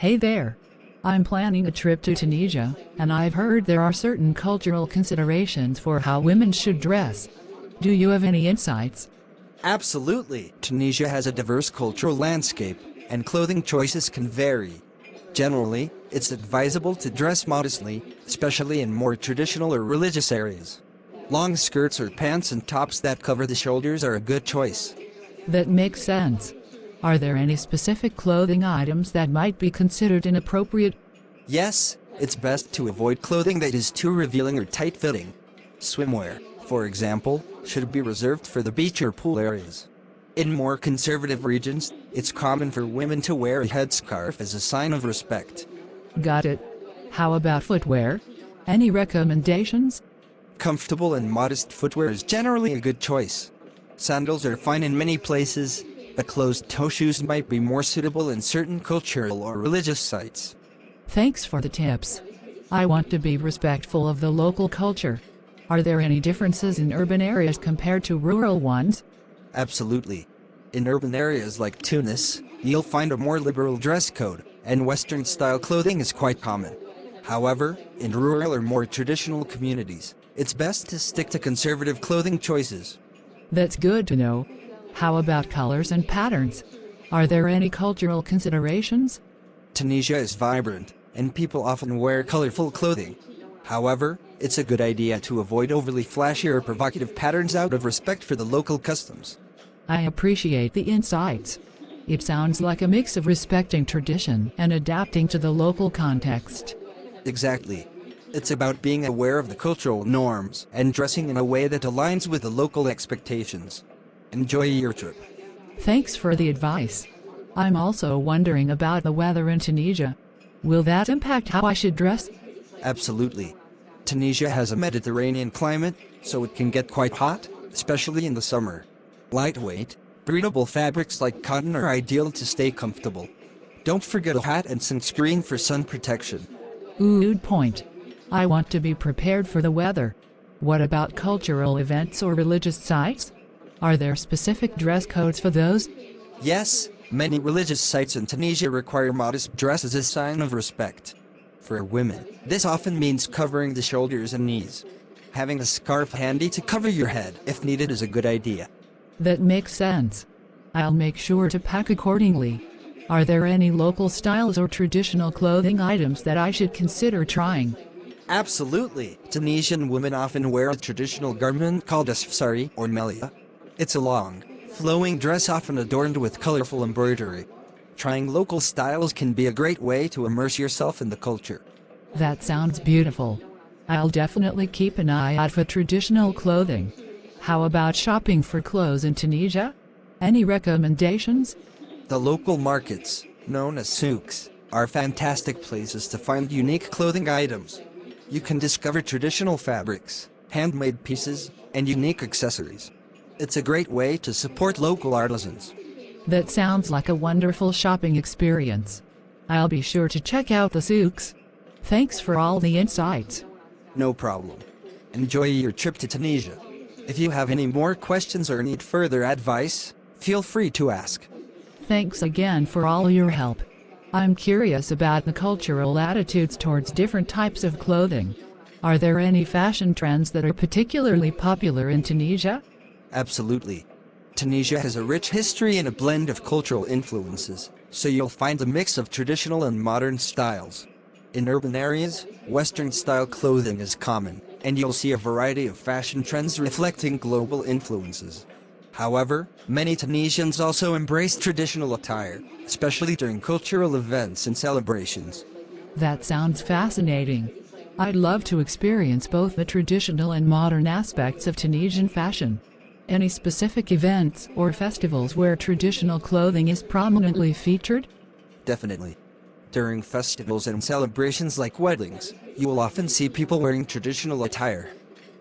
Hey there. I'm planning a trip to Tunisia, and I've heard there are certain cultural considerations for how women should dress. Do you have any insights? Absolutely. Tunisia has a diverse cultural landscape, and clothing choices can vary. Generally, it's advisable to dress modestly, especially in more traditional or religious areas. Long skirts or pants and tops that cover the shoulders are a good choice. That makes sense. Are there any specific clothing items that might be considered inappropriate? Yes, it's best to avoid clothing that is too revealing or tight-fitting. Swimwear, for example, should be reserved for the beach or pool areas. In more conservative regions, it's common for women to wear a headscarf as a sign of respect. Got it. How about footwear? Any recommendations? Comfortable and modest footwear is generally a good choice. Sandals are fine in many places, but closed-toe shoes might be more suitable in certain cultural or religious sites. Thanks for the tips. I want to be respectful of the local culture. Are there any differences in urban areas compared to rural ones? Absolutely. In urban areas like Tunis, you'll find a more liberal dress code, and Western-style clothing is quite common. However, in rural or more traditional communities, it's best to stick to conservative clothing choices. That's good to know. How about colors and patterns? Are there any cultural considerations? Tunisia is vibrant, and people often wear colorful clothing. However, it's a good idea to avoid overly flashy or provocative patterns out of respect for the local customs. I appreciate the insights. It sounds like a mix of respecting tradition and adapting to the local context. Exactly. It's about being aware of the cultural norms and dressing in a way that aligns with the local expectations. Enjoy your trip. Thanks for the advice. I'm also wondering about the weather in Tunisia. Will that impact how I should dress? Absolutely. Tunisia has a Mediterranean climate, so it can get quite hot, especially in the summer. Lightweight, breathable fabrics like cotton are ideal to stay comfortable. Don't forget a hat and sunscreen for sun protection. Good point. I want to be prepared for the weather. What about cultural events or religious sites? Are there specific dress codes for those? Yes, many religious sites in Tunisia require modest dress as a sign of respect. For women, this often means covering the shoulders and knees. Having a scarf handy to cover your head if needed is a good idea. That makes sense. I'll make sure to pack accordingly. Are there any local styles or traditional clothing items that I should consider trying? Absolutely. Tunisian women often wear a traditional garment called a sari or melia. It's a long, flowing dress often adorned with colorful embroidery. Trying local styles can be a great way to immerse yourself in the culture. That sounds beautiful. I'll definitely keep an eye out for traditional clothing. How about shopping for clothes in Tunisia? Any recommendations? The local markets, known as souks, are fantastic places to find unique clothing items. You can discover traditional fabrics, handmade pieces, and unique accessories. It's a great way to support local artisans. That sounds like a wonderful shopping experience. I'll be sure to check out the souks. Thanks for all the insights. No problem. Enjoy your trip to Tunisia. If you have any more questions or need further advice, feel free to ask. Thanks again for all your help. I'm curious about the cultural attitudes towards different types of clothing. Are there any fashion trends that are particularly popular in Tunisia? Absolutely. Tunisia has a rich history and a blend of cultural influences, so you'll find a mix of traditional and modern styles. In urban areas, Western-style clothing is common, and you'll see a variety of fashion trends reflecting global influences. However, many Tunisians also embrace traditional attire, especially during cultural events and celebrations. That sounds fascinating. I'd love to experience both the traditional and modern aspects of Tunisian fashion. Any specific events or festivals where traditional clothing is prominently featured? Definitely. During festivals and celebrations like weddings, you will often see people wearing traditional attire.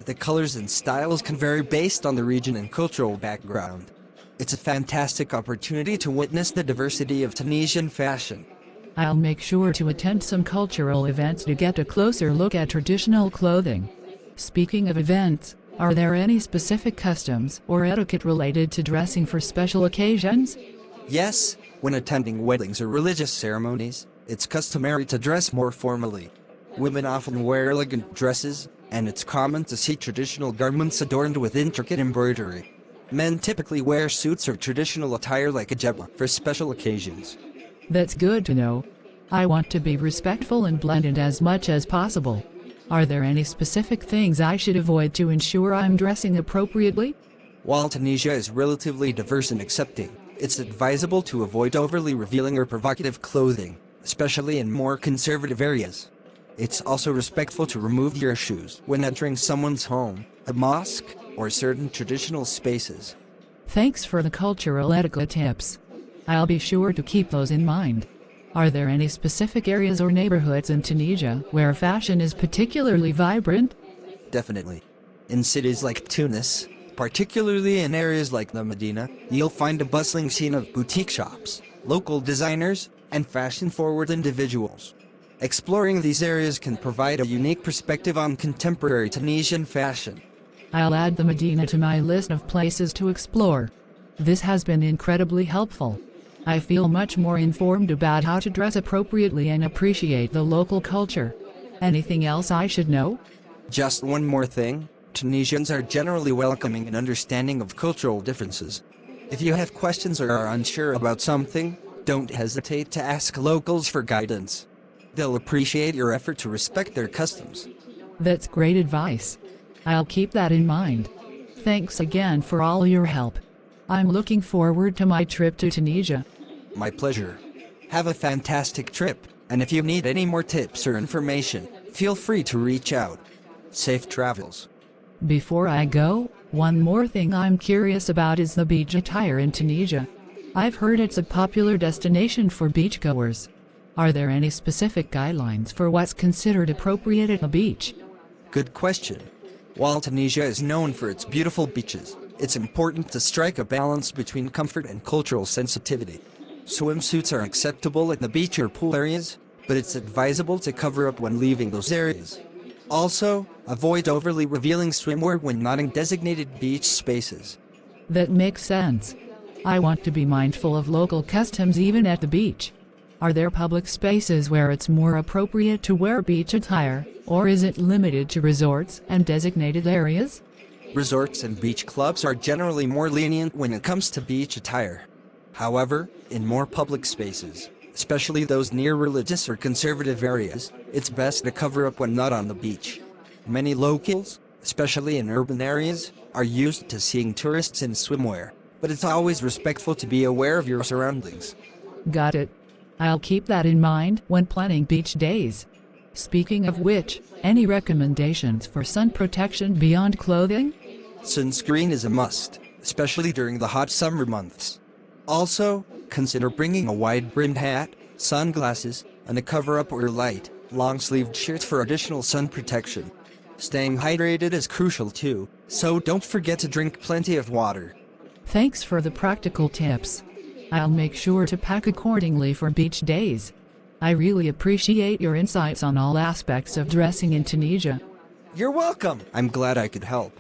The colors and styles can vary based on the region and cultural background. It's a fantastic opportunity to witness the diversity of Tunisian fashion. I'll make sure to attend some cultural events to get a closer look at traditional clothing. Speaking of events, are there any specific customs or etiquette related to dressing for special occasions? Yes, when attending weddings or religious ceremonies, It's customary to dress more formally. Women often wear elegant dresses, and it's common to see traditional garments adorned with intricate embroidery. Men typically wear suits or traditional attire like a jebba for special occasions. That's good to know. I want to be respectful and blended as much as possible. Are there any specific things I should avoid to ensure I'm dressing appropriately? While Tunisia is relatively diverse and accepting, it's advisable to avoid overly revealing or provocative clothing, especially in more conservative areas. It's also respectful to remove your shoes when entering someone's home, a mosque, or certain traditional spaces. Thanks for the cultural etiquette tips. I'll be sure to keep those in mind. Are there any specific areas or neighborhoods in Tunisia where fashion is particularly vibrant? Definitely. In cities like Tunis, particularly in areas like the Medina, you'll find a bustling scene of boutique shops, local designers, and fashion-forward individuals. Exploring these areas can provide a unique perspective on contemporary Tunisian fashion. I'll add the Medina to my list of places to explore. This has been incredibly helpful. I feel much more informed about how to dress appropriately and appreciate the local culture. Anything else I should know? Just one more thing. Tunisians are generally welcoming and understanding of cultural differences. If you have questions or are unsure about something, don't hesitate to ask locals for guidance. They'll appreciate your effort to respect their customs. That's great advice. I'll keep that in mind. Thanks again for all your help. I'm looking forward to my trip to Tunisia. My pleasure. Have a fantastic trip, and if you need any more tips or information, feel free to reach out. Safe travels. Before I go, one more thing I'm curious about is the beach attire in Tunisia. I've heard it's a popular destination for beachgoers. Are there any specific guidelines for what's considered appropriate at the beach? Good question. While Tunisia is known for its beautiful beaches, it's important to strike a balance between comfort and cultural sensitivity. Swimsuits are acceptable at the beach or pool areas, but it's advisable to cover up when leaving those areas. Also, avoid overly revealing swimwear when not in designated beach spaces. That makes sense. I want to be mindful of local customs even at the beach. Are there public spaces where it's more appropriate to wear beach attire, or is it limited to resorts and designated areas? Resorts and beach clubs are generally more lenient when it comes to beach attire. However, in more public spaces, especially those near religious or conservative areas, it's best to cover up when not on the beach. Many locals, especially in urban areas, are used to seeing tourists in swimwear, but it's always respectful to be aware of your surroundings. Got it. I'll keep that in mind when planning beach days. Speaking of which, any recommendations for sun protection beyond clothing? Sunscreen is a must, especially during the hot summer months. Also, consider bringing a wide-brimmed hat, sunglasses, and a cover-up or light, long-sleeved shirt for additional sun protection. Staying hydrated is crucial too, so don't forget to drink plenty of water. Thanks for the practical tips. I'll make sure to pack accordingly for beach days. I really appreciate your insights on all aspects of dressing in Tunisia. You're welcome! I'm glad I could help.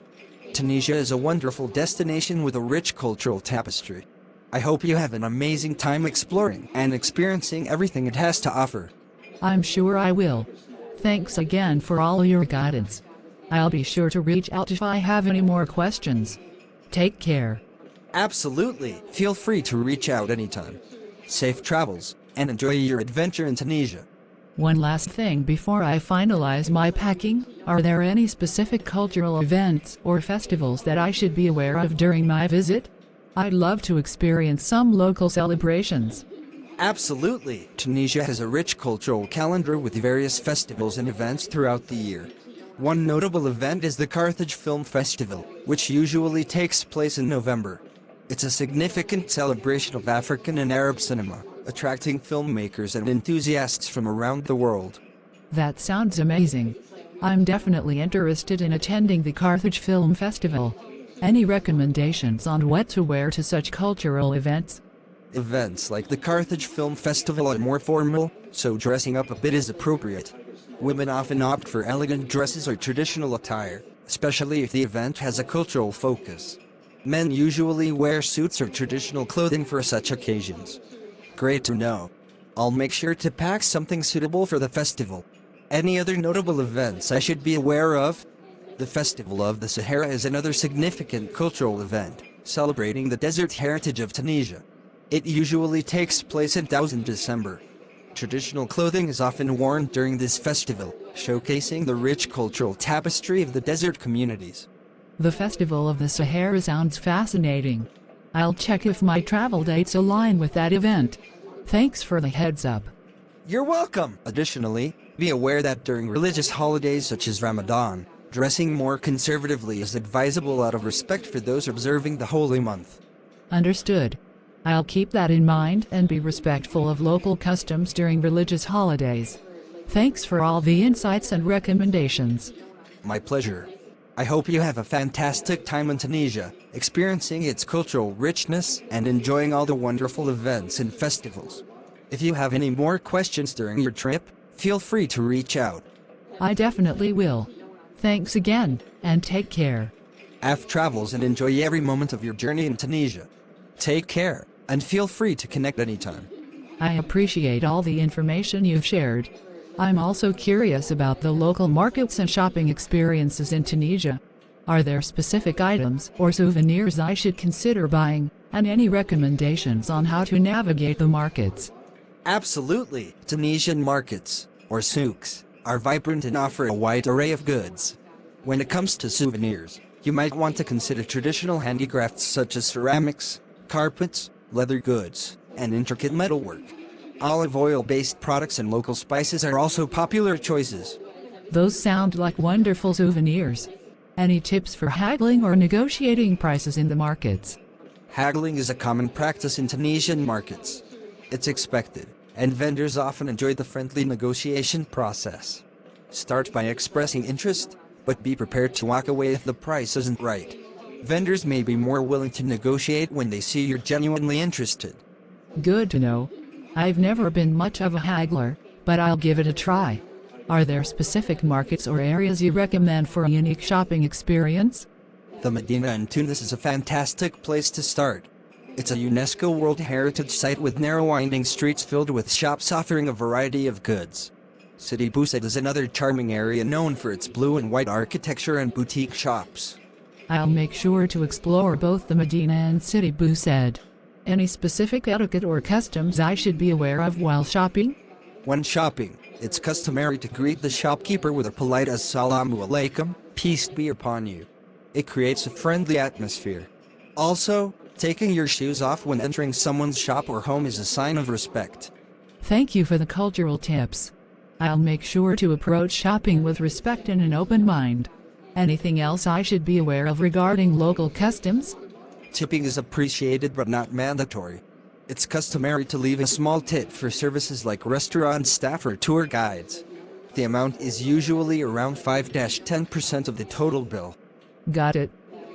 Tunisia is a wonderful destination with a rich cultural tapestry. I hope you have an amazing time exploring and experiencing everything it has to offer. I'm sure I will. Thanks again for all your guidance. I'll be sure to reach out if I have any more questions. Take care. Absolutely. Feel free to reach out anytime. Safe travels, and enjoy your adventure in Tunisia. One last thing before I finalize my packing, are there any specific cultural events or festivals that I should be aware of during my visit? I'd love to experience some local celebrations. Absolutely. Tunisia has a rich cultural calendar with various festivals and events throughout the year. One notable event is the Carthage Film Festival, which usually takes place in November. It's a significant celebration of African and Arab cinema, attracting filmmakers and enthusiasts from around the world. That sounds amazing. I'm definitely interested in attending the Carthage Film Festival. Any recommendations on what to wear to such cultural events? Events like the Carthage Film Festival are more formal, so dressing up a bit is appropriate. Women often opt for elegant dresses or traditional attire, especially if the event has a cultural focus. Men usually wear suits or traditional clothing for such occasions. Great to know. I'll make sure to pack something suitable for the festival. Any other notable events I should be aware of? The Festival of the Sahara is another significant cultural event, celebrating the desert heritage of Tunisia. It usually takes place in December. Traditional clothing is often worn during this festival, showcasing the rich cultural tapestry of the desert communities. The Festival of the Sahara sounds fascinating. I'll check if my travel dates align with that event. Thanks for the heads up. You're welcome! Additionally, be aware that during religious holidays such as Ramadan, dressing more conservatively is advisable out of respect for those observing the holy month. Understood. I'll keep that in mind and be respectful of local customs during religious holidays. Thanks for all the insights and recommendations. My pleasure. I hope you have a fantastic time in Tunisia, experiencing its cultural richness and enjoying all the wonderful events and festivals. If you have any more questions during your trip, feel free to reach out. I definitely will. Thanks again, and take care. Have travels and enjoy every moment of your journey in Tunisia. Take care, and feel free to connect anytime. I appreciate all the information you've shared. I'm also curious about the local markets and shopping experiences in Tunisia. Are there specific items or souvenirs I should consider buying, and any recommendations on how to navigate the markets? Absolutely! Tunisian markets, or souks, are vibrant and offer a wide array of goods. When it comes to souvenirs, you might want to consider traditional handicrafts such as ceramics, carpets, leather goods, and intricate metalwork. Olive oil-based products and local spices are also popular choices. Those sound like wonderful souvenirs. Any tips for haggling or negotiating prices in the markets? Haggling is a common practice in Tunisian markets. It's expected, and vendors often enjoy the friendly negotiation process. Start by expressing interest, but be prepared to walk away if the price isn't right. Vendors may be more willing to negotiate when they see you're genuinely interested. Good to know. I've never been much of a haggler, but I'll give it a try. Are there specific markets or areas you recommend for a unique shopping experience? The Medina in Tunis is a fantastic place to start. It's a UNESCO World Heritage Site with narrow winding streets filled with shops offering a variety of goods. Sidi Bouzid is another charming area known for its blue and white architecture and boutique shops. I'll make sure to explore both the Medina and Sidi Bouzid. Any specific etiquette or customs I should be aware of while shopping? When shopping, it's customary to greet the shopkeeper with a polite "Assalamu alaikum," peace be upon you. It creates a friendly atmosphere. Also, taking your shoes off when entering someone's shop or home is a sign of respect. Thank you for the cultural tips. I'll make sure to approach shopping with respect and an open mind. Anything else I should be aware of regarding local customs? Tipping is appreciated but not mandatory. It's customary to leave a small tip for services like restaurant staff or tour guides. The amount is usually around 5-10% of the total bill. Got it.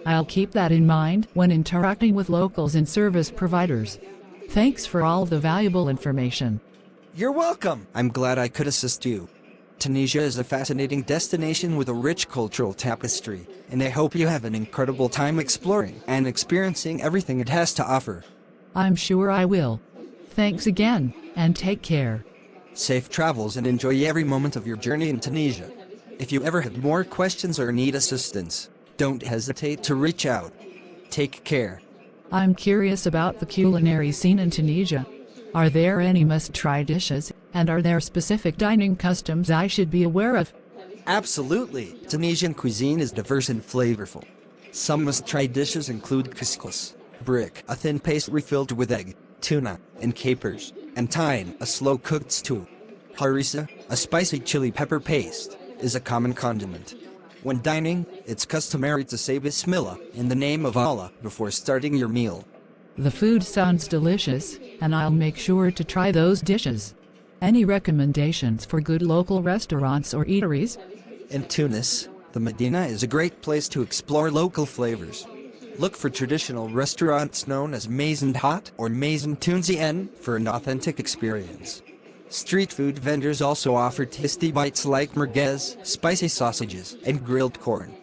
I'll keep that in mind when interacting with locals and service providers. Thanks for all the valuable information. You're welcome! I'm glad I could assist you. Tunisia is a fascinating destination with a rich cultural tapestry, and I hope you have an incredible time exploring and experiencing everything it has to offer. I'm sure I will. Thanks again, and take care. Safe travels and enjoy every moment of your journey in Tunisia. If you ever have more questions or need assistance, don't hesitate to reach out. Take care. I'm curious about the culinary scene in Tunisia. Are there any must-try dishes, and are there specific dining customs I should be aware of? Absolutely! Tunisian cuisine is diverse and flavorful. Some must-try dishes include couscous, brick, a thin pastry filled with egg, tuna, and capers, and thyme, a slow-cooked stew. Harissa, a spicy chili pepper paste, is a common condiment. When dining, it's customary to say Bismillah in the name of Allah before starting your meal. The food sounds delicious, and I'll make sure to try those dishes. Any recommendations for good local restaurants or eateries? In Tunis, the Medina is a great place to explore local flavors. Look for traditional restaurants known as Maison Hot or Maison Tunisienne for an authentic experience. Street food vendors also offer tasty bites like merguez, spicy sausages, and grilled corn.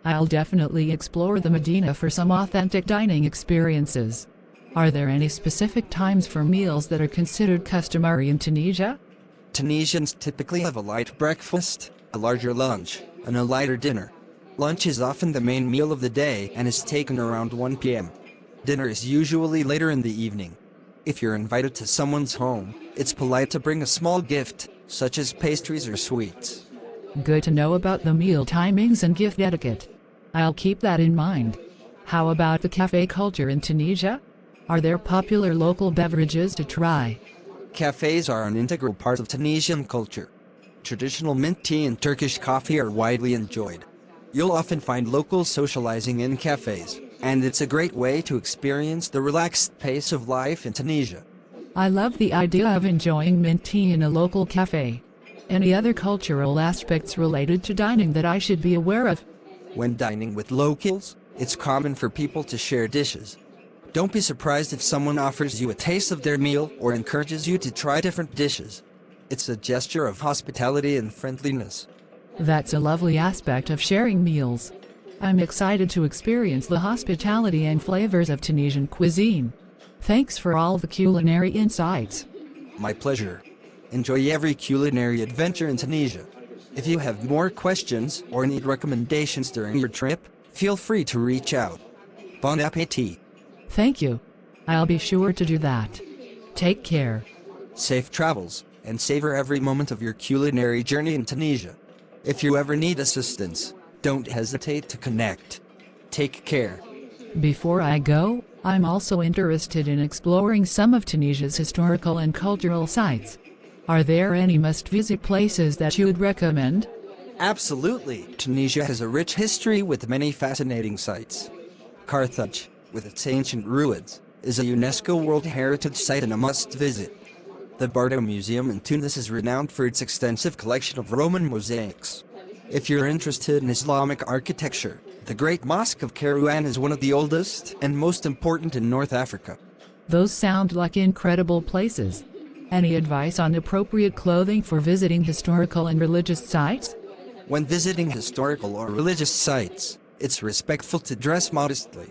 I'll definitely explore the Medina for some authentic dining experiences. Are there any specific times for meals that are considered customary in Tunisia? Tunisians typically have a light breakfast, a larger lunch, and a lighter dinner. Lunch is often the main meal of the day and is taken around 1 p.m. Dinner is usually later in the evening. If you're invited to someone's home, it's polite to bring a small gift, such as pastries or sweets. Good to know about the meal timings and gift etiquette. I'll keep that in mind. How about the cafe culture in Tunisia? Are there popular local beverages to try? Cafes are an integral part of Tunisian culture. Traditional mint tea and Turkish coffee are widely enjoyed. You'll often find locals socializing in cafes, and it's a great way to experience the relaxed pace of life in Tunisia. I love the idea of enjoying mint tea in a local cafe. Any other cultural aspects related to dining that I should be aware of? When dining with locals, it's common for people to share dishes. Don't be surprised if someone offers you a taste of their meal or encourages you to try different dishes. It's a gesture of hospitality and friendliness. That's a lovely aspect of sharing meals. I'm excited to experience the hospitality and flavors of Tunisian cuisine. Thanks for all the culinary insights. My pleasure. Enjoy every culinary adventure in Tunisia. If you have more questions or need recommendations during your trip, feel free to reach out. Bon appétit. Thank you. I'll be sure to do that. Take care. Safe travels, and savor every moment of your culinary journey in Tunisia. If you ever need assistance, don't hesitate to connect. Take care. Before I go, I'm also interested in exploring some of Tunisia's historical and cultural sites. Are there any must-visit places that you would recommend? Absolutely. Tunisia has a rich history with many fascinating sites. Carthage, with its ancient ruins, is a UNESCO World Heritage Site and a must-visit. The Bardo Museum in Tunis is renowned for its extensive collection of Roman mosaics. If you're interested in Islamic architecture, the Great Mosque of Kairouan is one of the oldest and most important in North Africa. Those sound like incredible places. Any advice on appropriate clothing for visiting historical and religious sites? When visiting historical or religious sites, it's respectful to dress modestly.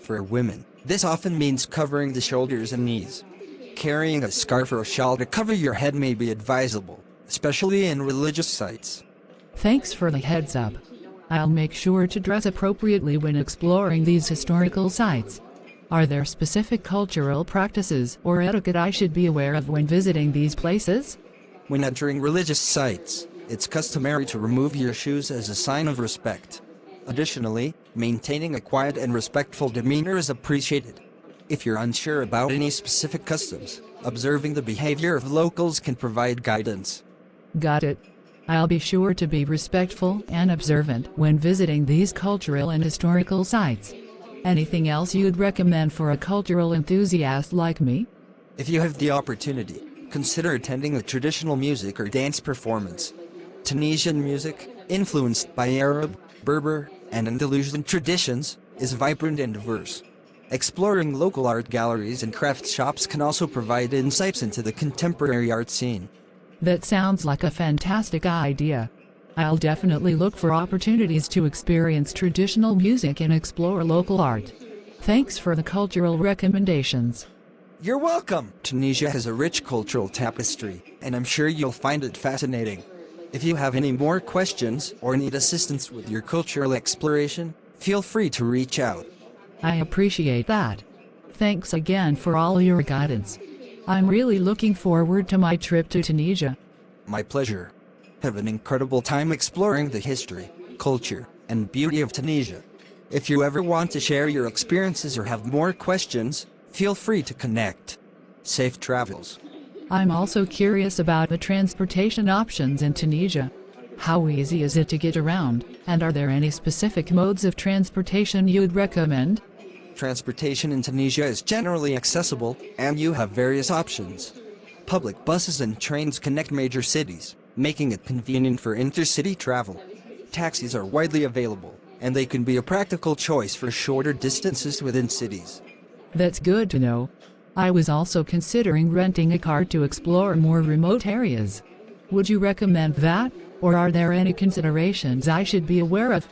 For women, this often means covering the shoulders and knees. Carrying a scarf or a shawl to cover your head may be advisable, especially in religious sites. Thanks for the heads up. I'll make sure to dress appropriately when exploring these historical sites. Are there specific cultural practices or etiquette I should be aware of when visiting these places? When entering religious sites, it's customary to remove your shoes as a sign of respect. Additionally, maintaining a quiet and respectful demeanor is appreciated. If you're unsure about any specific customs, observing the behavior of locals can provide guidance. Got it. I'll be sure to be respectful and observant when visiting these cultural and historical sites. Anything else you'd recommend for a cultural enthusiast like me? If you have the opportunity, consider attending a traditional music or dance performance. Tunisian music, influenced by Arab, Berber, and Andalusian traditions, is vibrant and diverse. Exploring local art galleries and craft shops can also provide insights into the contemporary art scene. That sounds like a fantastic idea. I'll definitely look for opportunities to experience traditional music and explore local art. Thanks for the cultural recommendations. You're welcome! Tunisia has a rich cultural tapestry, and I'm sure you'll find it fascinating. If you have any more questions or need assistance with your cultural exploration, feel free to reach out. I appreciate that. Thanks again for all your guidance. I'm really looking forward to my trip to Tunisia. My pleasure. Have an incredible time exploring the history, culture, and beauty of Tunisia. If you ever want to share your experiences or have more questions, feel free to connect. Safe travels. I'm also curious about the transportation options in Tunisia. How easy is it to get around, and are there any specific modes of transportation you'd recommend? Transportation in Tunisia is generally accessible, and you have various options. Public buses and trains connect major cities, making it convenient for intercity travel. Taxis are widely available, and they can be a practical choice for shorter distances within cities. That's good to know. I was also considering renting a car to explore more remote areas. Would you recommend that, or are there any considerations I should be aware of?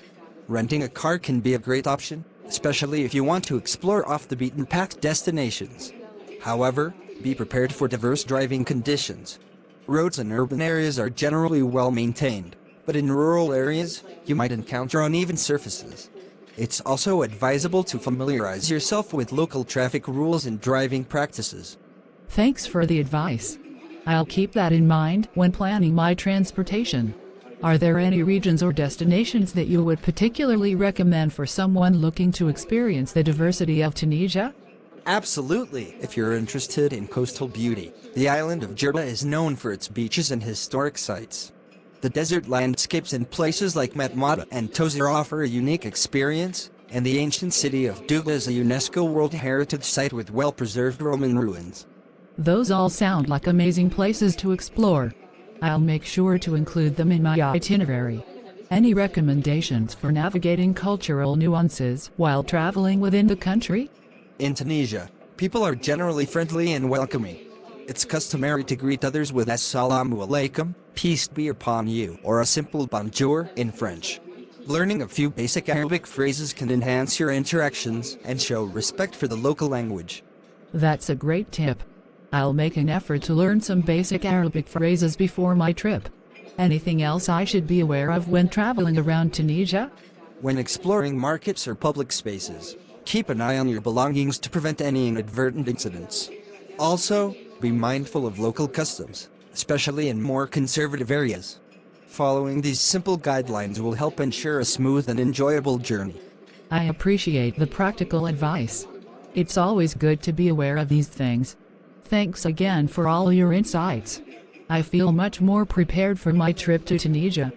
Renting a car can be a great option, especially if you want to explore off-the-beaten-path destinations. However, be prepared for diverse driving conditions. Roads in urban areas are generally well maintained, but in rural areas, you might encounter uneven surfaces. It's also advisable to familiarize yourself with local traffic rules and driving practices. Thanks for the advice. I'll keep that in mind when planning my transportation. Are there any regions or destinations that you would particularly recommend for someone looking to experience the diversity of Tunisia? Absolutely, if you're interested in coastal beauty, the island of Jerba is known for its beaches and historic sites. The desert landscapes in places like Matmata and Tozir offer a unique experience, and the ancient city of Douga is a UNESCO World Heritage Site with well-preserved Roman ruins. Those all sound like amazing places to explore. I'll make sure to include them in my itinerary. Any recommendations for navigating cultural nuances while traveling within the country? In Tunisia, people are generally friendly and welcoming. It's customary to greet others with Assalamu alaikum, peace be upon you, or a simple bonjour in French. Learning a few basic Arabic phrases can enhance your interactions and show respect for the local language. That's a great tip. I'll make an effort to learn some basic Arabic phrases before my trip. Anything else I should be aware of when traveling around Tunisia? When exploring markets or public spaces, keep an eye on your belongings to prevent any inadvertent incidents. Also, be mindful of local customs, especially in more conservative areas. Following these simple guidelines will help ensure a smooth and enjoyable journey. I appreciate the practical advice. It's always good to be aware of these things. Thanks again for all your insights. I feel much more prepared for my trip to Tunisia.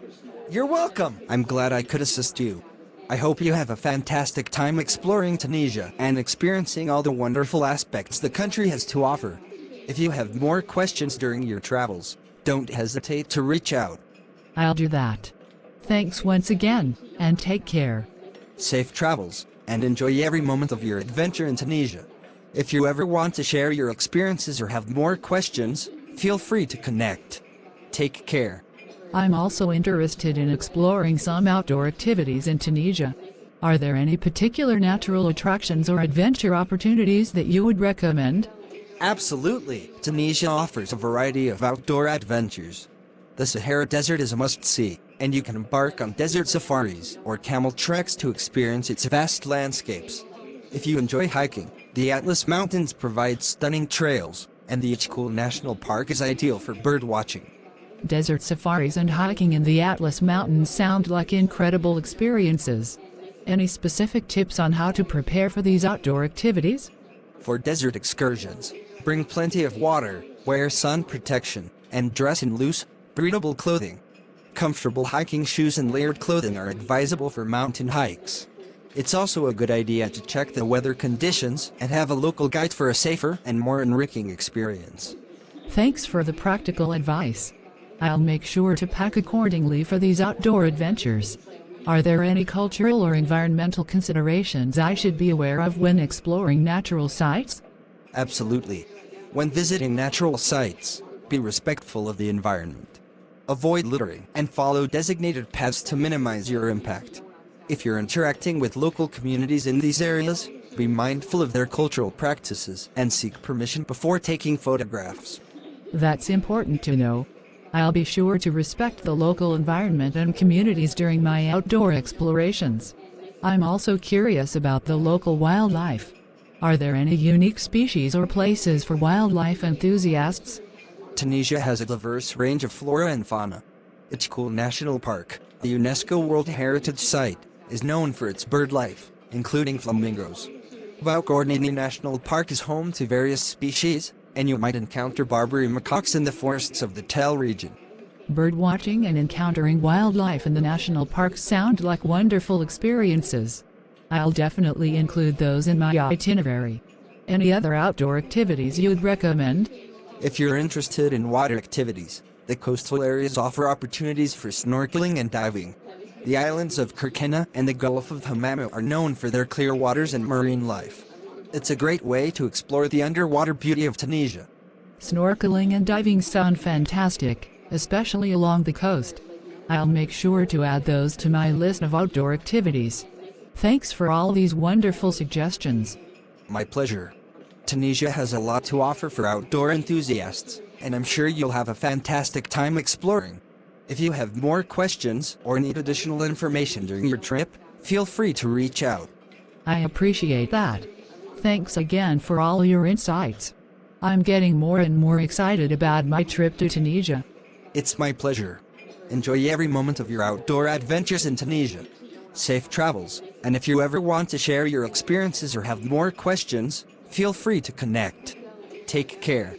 You're welcome. I'm glad I could assist you. I hope you have a fantastic time exploring Tunisia and experiencing all the wonderful aspects the country has to offer. If you have more questions during your travels, don't hesitate to reach out. I'll do that. Thanks once again, and take care. Safe travels, and enjoy every moment of your adventure in Tunisia. If you ever want to share your experiences or have more questions, feel free to connect. Take care. I'm also interested in exploring some outdoor activities in Tunisia. Are there any particular natural attractions or adventure opportunities that you would recommend? Absolutely. Tunisia offers a variety of outdoor adventures. The Sahara Desert is a must-see, and you can embark on desert safaris or camel treks to experience its vast landscapes. If you enjoy hiking, the Atlas Mountains provide stunning trails, and the Ichkul National Park is ideal for bird watching. Desert safaris and hiking in the Atlas Mountains sound like incredible experiences. Any specific tips on how to prepare for these outdoor activities? For desert excursions, bring plenty of water, wear sun protection, and dress in loose, breathable clothing. Comfortable hiking shoes and layered clothing are advisable for mountain hikes. It's also a good idea to check the weather conditions and have a local guide for a safer and more enriching experience. Thanks for the practical advice. I'll make sure to pack accordingly for these outdoor adventures. Are there any cultural or environmental considerations I should be aware of when exploring natural sites? Absolutely. When visiting natural sites, be respectful of the environment. Avoid littering and follow designated paths to minimize your impact. If you're interacting with local communities in these areas, be mindful of their cultural practices and seek permission before taking photographs. That's important to know. I'll be sure to respect the local environment and communities during my outdoor explorations. I'm also curious about the local wildlife. Are there any unique species or places for wildlife enthusiasts? Tunisia has a diverse range of flora and fauna. Ichkul National Park, the UNESCO World Heritage Site, is known for its bird life, including flamingos. Baukornini National Park is home to various species, and you might encounter Barbary macaques in the forests of the Tell region. Birdwatching and encountering wildlife in the national park sound like wonderful experiences. I'll definitely include those in my itinerary. Any other outdoor activities you'd recommend? If you're interested in water activities, the coastal areas offer opportunities for snorkeling and diving. The islands of Kirkena and the Gulf of Hammamet are known for their clear waters and marine life. It's a great way to explore the underwater beauty of Tunisia. Snorkeling and diving sound fantastic, especially along the coast. I'll make sure to add those to my list of outdoor activities. Thanks for all these wonderful suggestions. My pleasure. Tunisia has a lot to offer for outdoor enthusiasts, and I'm sure you'll have a fantastic time exploring. If you have more questions or need additional information during your trip, feel free to reach out. I appreciate that. Thanks again for all your insights. I'm getting more and more excited about my trip to Tunisia. It's my pleasure. Enjoy every moment of your outdoor adventures in Tunisia. Safe travels, and if you ever want to share your experiences or have more questions, feel free to connect. Take care.